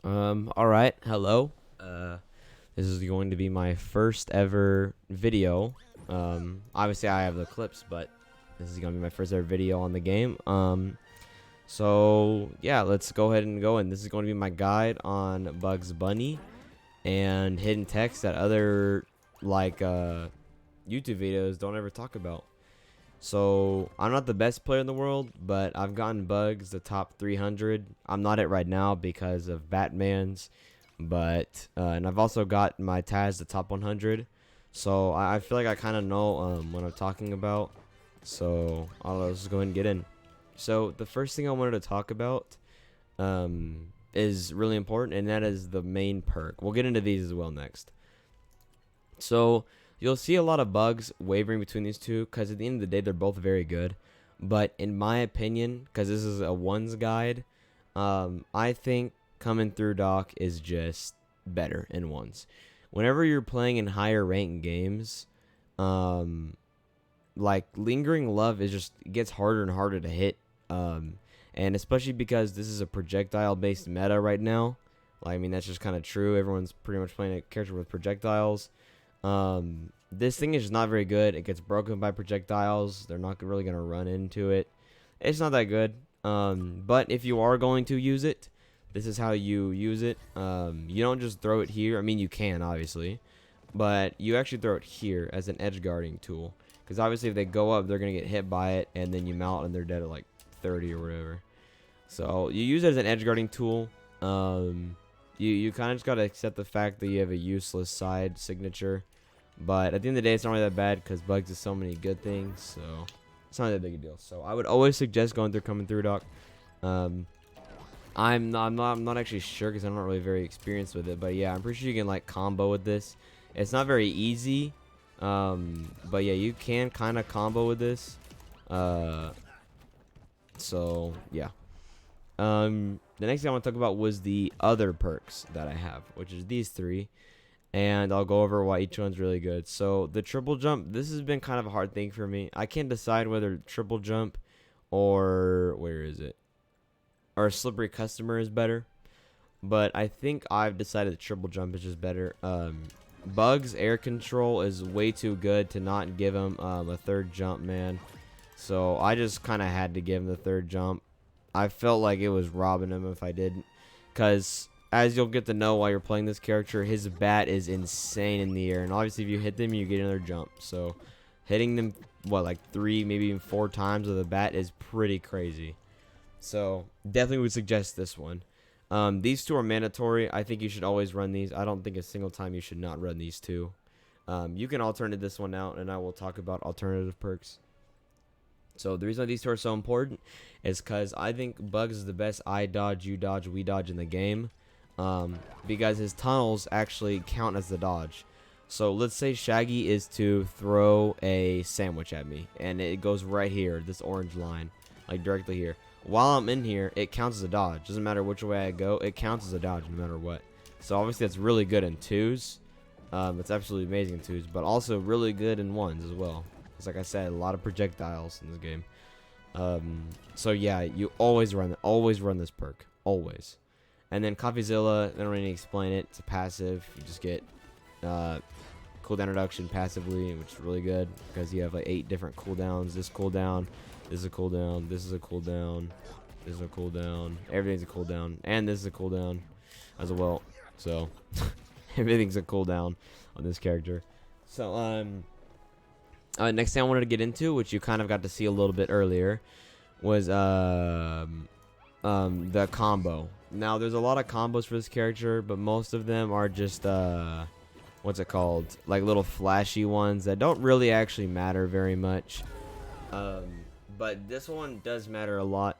All right. Hello. This is going to be my first ever video. Obviously I have the clips, but this is going to be my first ever video on the game. So yeah, let's go ahead and go in. This is going to be my guide on Bugs Bunny and hidden text that other YouTube videos don't ever talk about. So I'm not the best player in the world, but I've gotten Bugs the top 300. I'm not it right now because of Batman's, but and I've also got my Taz the top 100. So I feel like I kind of know what I'm talking about. So I'll just go ahead and get in. So the first thing I wanted to talk about is really important, and that is the main perk. We'll get into these as well next. So you'll see a lot of bugs wavering between these two because at the end of the day, they're both very good. But in my opinion, because this is a ones guide, I think coming through Doc is just better in ones. Whenever you're playing in higher ranked games, like lingering love is just it gets harder and harder to hit. And especially because this is a projectile based meta right now. Like, I mean, that's just kind of true. Everyone's pretty much playing a character with projectiles. This thing is just not very good. It gets broken by projectiles. They're not really going to run into it. It's not that good. But if you are going to use it, this is how you use it. You don't just throw it here. I mean, you can, obviously. But you actually throw it here as an edge guarding tool. Because obviously if they go up, they're going to get hit by it. And then you mount and they're dead at like 30 or whatever. So you use it as an edge guarding tool. You kind of just got to accept the fact that you have a useless side signature. But at the end of the day, it's not really that bad because Bugs does so many good things. So it's not that big a deal. So I would always suggest going through coming through, Doc. I'm not actually sure because I'm not really very experienced with it. But yeah, I'm pretty sure you can like combo with this. It's not very easy. But yeah, you can kind of combo with this. So yeah. The next thing I want to talk about was the other perks that I have, which is these three. And I'll go over why each one's really good. So the triple jump, this has been kind of a hard thing for me. I can't decide whether triple jump or where is it? Or slippery customer is better. But I think I've decided that triple jump is just better. Bugs air control is way too good to not give him a third jump, man. So I just kind of had to give him the third jump. I felt like it was robbing him if I didn't. Because as you'll get to know while you're playing this character, his bat is insane in the air. And obviously if you hit them, you get another jump. So hitting them, what, like 3, maybe even 4 times with a bat is pretty crazy. So definitely would suggest this one. These two are mandatory. I think you should always run these. I don't think a single time you should not run these two. You can alternate this one out, and I will talk about alternative perks. So the reason why these two are so important is because I think Bugs is the best I dodge, you dodge, we dodge in the game. Because his tunnels actually count as the dodge. So let's say Shaggy is to throw a sandwich at me, and it goes right here, this orange line, like directly here. While I'm in here, it counts as a dodge. Doesn't matter which way I go, it counts as a dodge no matter what. So obviously that's really good in twos. It's absolutely amazing in twos, but also really good in ones as well. Because like I said, a lot of projectiles in this game. So yeah, you always run this perk, always. And then CoffeeZilla, I don't really need to explain it. It's a passive. You just get cooldown reduction passively, which is really good because you have like 8 different cooldowns. This cooldown, this is a cooldown, this is a cooldown, this is a cooldown, everything's a cooldown, and this is a cooldown as well. So everything's a cooldown on this character. So next thing I wanted to get into, which you kind of got to see a little bit earlier, was the combo. Now there's a lot of combos for this character, but most of them are just what's it called, like little flashy ones that don't really actually matter very much. But this one does matter a lot.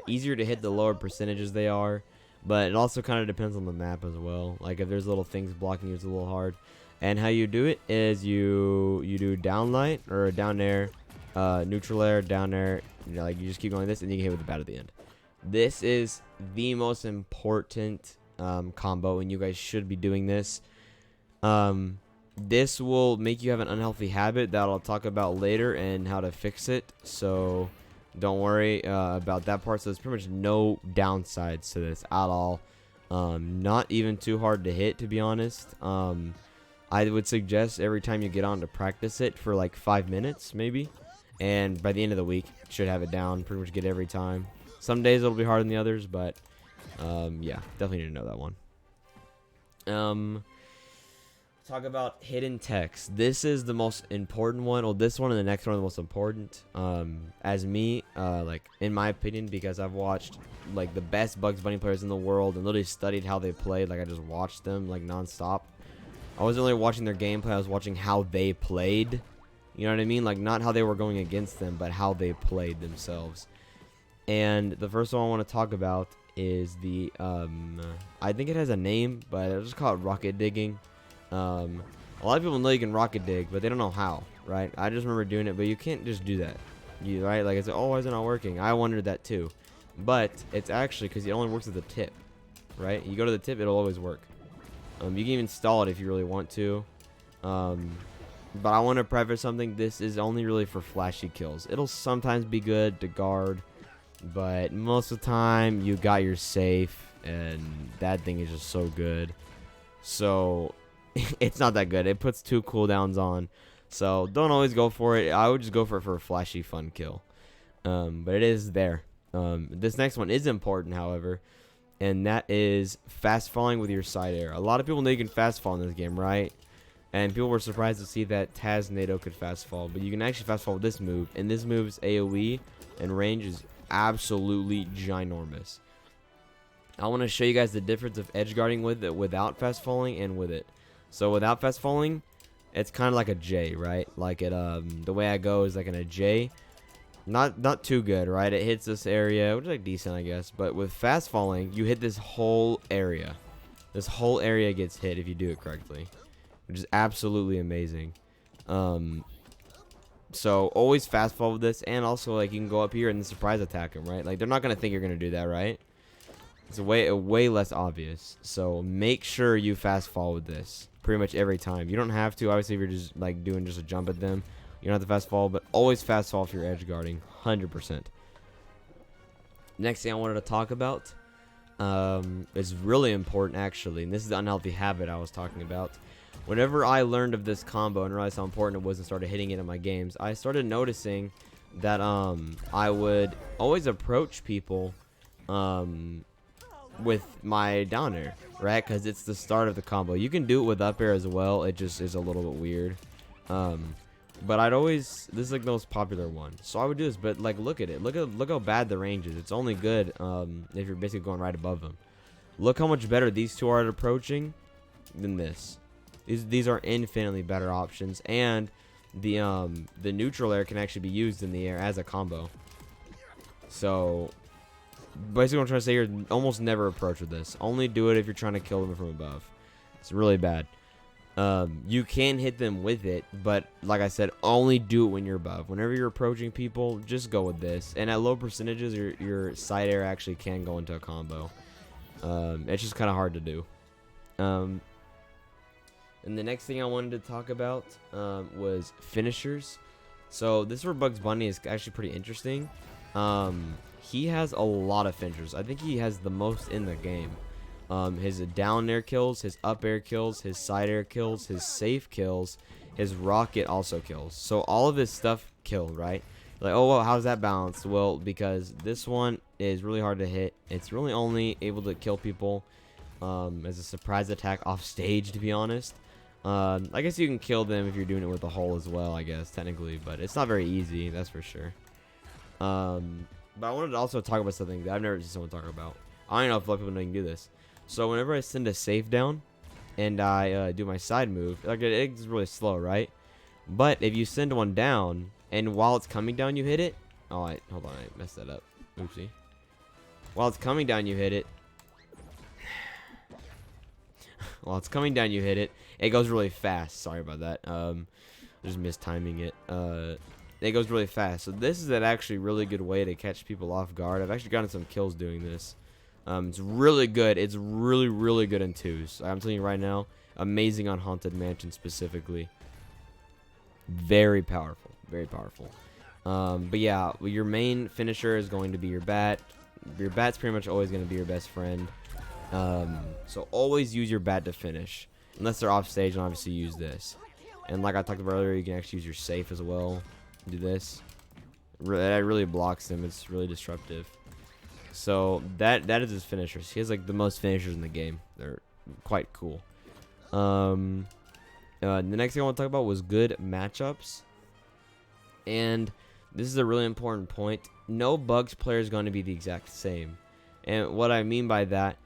Easier to hit the lower percentages they are, but it also kind of depends on the map as well. Like if there's little things blocking you, it's a little hard. And how you do it is you do down light or down air, neutral air, down air. You know, like you just keep going like this, and you can hit with the bat at the end. This is the most important combo, and you guys should be doing this. This will make you have an unhealthy habit that I'll talk about later and how to fix it. So don't worry about that part. So there's pretty much no downsides to this at all. Not even too hard to hit, to be honest. I would suggest every time you get on to practice it for like 5 minutes, maybe. And by the end of the week, you should have it down. Pretty much get every time. Some days it'll be harder than the others, but yeah, definitely need to know that one. Talk about hidden text. This is the most important one. Well, this one and the next one are the most important. As me, like in my opinion, because I've watched like the best Bugs Bunny players in the world and literally studied how they played. Like I just watched them like nonstop. I wasn't really watching their gameplay. I was watching how they played. You know what I mean? Like not how they were going against them, but how they played themselves. And the first one I want to talk about is the I think it has a name, but I'll just call it rocket digging. A lot of people know you can rocket dig, but they don't know how, right? I just remember doing it, but you can't just do that, right? Like it's oh, why is it not working? I wondered that too, but it's actually because it only works at the tip, right? You go to the tip, it'll always work. You can even install it if you really want to, but I want to preface something. This is only really for flashy kills. It'll sometimes be good to guard, but most of the time you got your safe, and that thing is just so good. So it's not that good. It puts 2 cooldowns on, so don't always go for it. I would just go for it for a flashy fun kill, but it is there. This next one is important, however, and that is fast falling with your side air. A lot of people know you can fast fall in this game, right? And people were surprised to see that Taznado could fast fall, but you can actually fast fall with this move, and this move's AoE and range is absolutely ginormous. I want to show you guys the difference of edge guarding with it without fast falling and with it. So without fast falling, it's kind of like a J, right? Like it the way I go is like in a J. Not too good, right? It hits this area, which is like decent, I guess. But with fast falling, you hit this whole area. This whole area gets hit if you do it correctly, which is absolutely amazing. So always fast fall with this, and also like you can go up here and then surprise attack them, right? Like they're not gonna think you're gonna do that, right? It's way less obvious. So make sure you fast fall with this pretty much every time. You don't have to, obviously, if you're just like doing just a jump at them. You don't have to fast fall, but always fast fall if you're edge guarding, 100%. Next thing I wanted to talk about is really important actually, and this is the unhealthy habit I was talking about. Whenever I learned of this combo and realized how important it was and started hitting it in my games, I started noticing that I would always approach people with my down air, right? Because it's the start of the combo. You can do it with up air as well. It just is a little bit weird. But I'd always, this is like the most popular one. So I would do this, but like look at it. Look how bad the range is. It's only good if you're basically going right above them. Look how much better these two are at approaching than this. These are infinitely better options, and the neutral air can actually be used in the air as a combo. So basically what I'm trying to say here, almost never approach with this. Only do it if you're trying to kill them from above. It's really bad. You can hit them with it, but like I said, only do it when you're above. Whenever you're approaching people, just go with this. And at low percentages, your side air actually can go into a combo. It's just kind of hard to do. And the next thing I wanted to talk about was finishers. So this is where Bugs Bunny is actually pretty interesting. He has a lot of finishers. I think he has the most in the game. His down air kills, his up air kills, his side air kills, his safe kills, his rocket also kills. So all of his stuff killed, right? Like, oh, well, how's that balanced? Well, because this one is really hard to hit. It's really only able to kill people as a surprise attack off stage, to be honest. I guess you can kill them if you're doing it with a hole as well, I guess, technically. But it's not very easy, that's for sure. But I wanted to also talk about something that I've never seen someone talk about. I don't know if a lot of people know you can do this. So whenever I send a safe down and I do my side move, like it's really slow, right? But if you send one down and while it's coming down you hit it, hold on, I messed that up. Oopsie. While it's coming down you hit it. While it's coming down you hit it. It goes really fast. Sorry about that. Just mistiming it. It goes really fast. So this is an actually really good way to catch people off guard. I've actually gotten some kills doing this. It's really good. It's really good in twos. I'm telling you right now, amazing on Haunted Mansion specifically. Very powerful. Very powerful. But yeah, your main finisher is going to be your bat. Your bat's pretty much always going to be your best friend. So always use your bat to finish, unless they're off stage, and obviously use this. And like I talked about earlier, you can actually use your safe as well. Do this. That really blocks them. It's really disruptive. So that is his finishers. He has like the most finishers in the game. They're quite cool. The next thing I want to talk about was good matchups. And this is a really important point. No Bugs player is going to be the exact same. And what I mean by that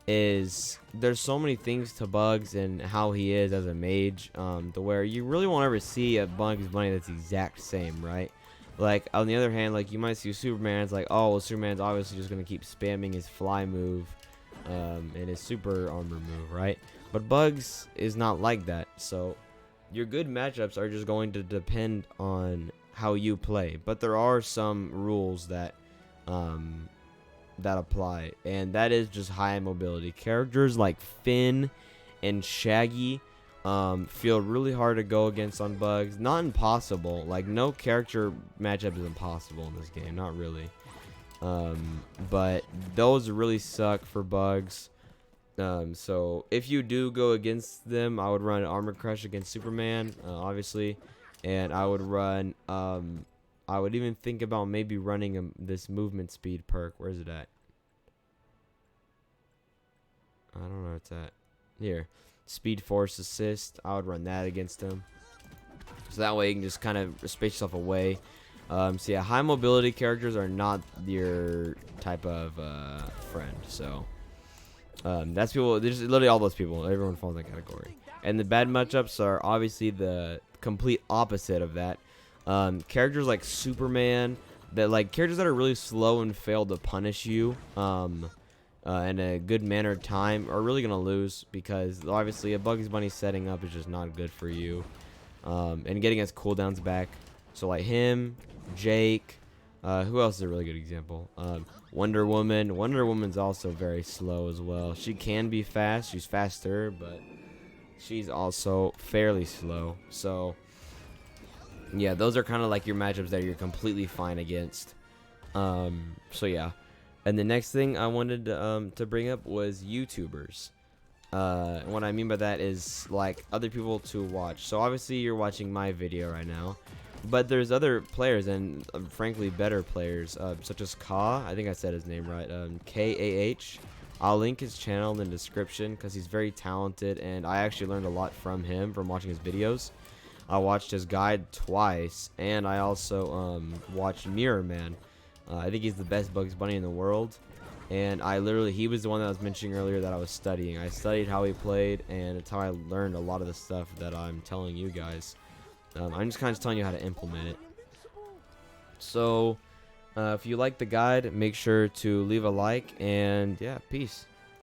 is there's so many things to Bugs and how he is as a mage, to where you really won't ever see a Bugs Bunny that's the exact same, right? Like, on the other hand, like, you might see Superman, it's like, oh, well, Superman's obviously just going to keep spamming his fly move, and his super armor move, right? But Bugs is not like that, so your good matchups are just going to depend on how you play. But there are some rules that apply, and that is just high mobility. Characters like Finn and Shaggy feel really hard to go against on Bugs. Not impossible. Like, no character matchup is impossible in this game. Not really. But those really suck for Bugs. So if you do go against them, I would run Armor Crush against Superman, obviously. And I would run, I would even think about maybe running this movement speed perk. Where's it at? I don't know where it's at. Here. Speed Force Assist. I would run that against him. So that way you can just kind of space yourself away. So yeah, high mobility characters are not your type of friend. So that's people. There's literally all those people. Everyone falls in that category. And the bad matchups are obviously the complete opposite of that. Characters like Superman, characters that are really slow and fail to punish you in a good mannered time are really gonna lose, because obviously a Bugs Bunny setting up is just not good for you. And getting his cooldowns back. So like him, Jake, who else is a really good example? Wonder Woman. Wonder Woman's also very slow as well. She can be fast. She's faster, but she's also fairly slow. So yeah, those are kind of like your matchups that you're completely fine against. So yeah. And the next thing I wanted to bring up was YouTubers. What I mean by that is like other people to watch. So obviously you're watching my video right now, but there's other players, and frankly better players, such as Ka. I think I said his name right. K-A-H. I'll link his channel in the description because he's very talented, and I actually learned a lot from him from watching his videos. I watched his guide twice, and I also watched Mirror Man. I think he's the best Bugs Bunny in the world. And he was the one that I was mentioning earlier that I was studying. I studied how he played, and it's how I learned a lot of the stuff that I'm telling you guys. I'm just kind of telling you how to implement it. So, if you like the guide, make sure to leave a like, and yeah, peace.